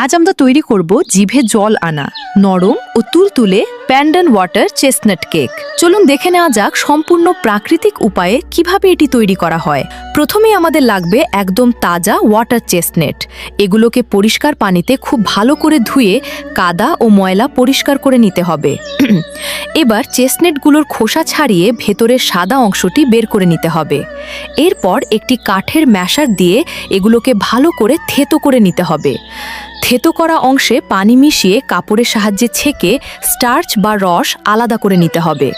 আজ আমরা তৈরি করব জিভে জল আনা নরম ও তুলতুলে প্যান্ডন ওয়াটার চেস্টনাট কেক। চলুন দেখে নেওয়া যাক সম্পূর্ণ প্রাকৃতিক উপায়ে কিভাবে এটি তৈরি করা হয়। প্রথমেই আমাদের লাগবে একদম তাজা ওয়াটার চেস্টনাট। এগুলোকে পরিষ্কার পানিতে খুব ভালো করে ধুয়ে কাদা ও ময়লা পরিষ্কার করে নিতে হবে। এবার চেস্টনাটগুলোর খোসা ছাড়িয়ে ভেতরের সাদা অংশটি বের করে নিতে হবে। এরপর একটি কাঠের ম্যাশার দিয়ে এগুলোকে ভালো করে থেতো করে নিতে হবে। থেতো করা অংশে পানি মিশিয়ে কাপড়ের সাহায্যে ছেঁকে স্টার্চ বা রস আলাদা করে নিতে হবে।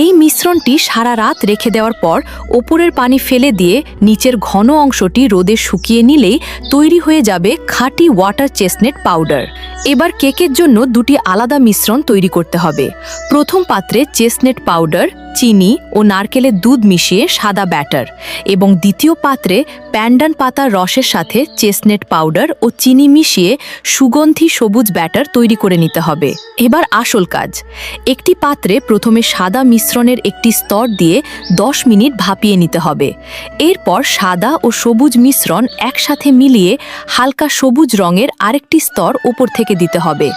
এই মিশ্রণটি সারা রাত রেখে দেওয়ার পর ওপরের পানি ফেলে দিয়ে নিচের ঘন অংশটি রোদে শুকিয়ে নিলেই তৈরি হয়ে যাবে খাঁটি ওয়াটার চেস্টনাট পাউডার। এবার কেকের জন্য দুটি আলাদা মিশ্রণ তৈরি করতে হবে। প্রথম পাত্রে চেস্টনাট পাউডার, চিনি ও নারকেলের দুধ মিশিয়ে সাদা ব্যাটার এবং দ্বিতীয় পাত্রে প্যান্ডন পাতার রসের সাথে চেস্টনাট পাউডার ও চিনি মিশিয়ে সুগন্ধি সবুজ ব্যাটার তৈরি করে নিতে হবে। এবার আসল কাজ, একটি পাত্রে প্রথমে সাদা মিশ্রণের একটি স্তর দিয়ে 10 মিনিট ভাপিয়ে নিতে হবে। এরপর সাদা ও সবুজ মিশ্রণ একসাথে মিলিয়ে হালকা সবুজ রঙের আরেকটি স্তর উপর থেকে দিতে হবে।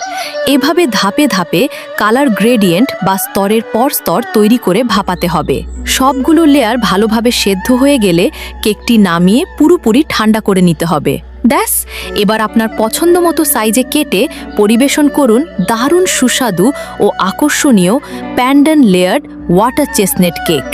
এভাবে ধাপে ধাপে কালার গ্রেডিয়েন্ট বা স্তরের পর স্তর তৈরি করে ভাপাতে হবে। সবগুলো লেয়ার ভালোভাবে সেদ্ধ হয়ে গেলে কেকটি নামিয়ে পুরোপুরি ঠান্ডা করে নিতে হবে। ব্যাস, এবার আপনার পছন্দ মতো সাইজে কেটে পরিবেশন করুন দারুণ সুস্বাদু ও আকর্ষণীয় প্যান্ডন লেয়ার্ড ওয়াটার চেস্টনাট কেক।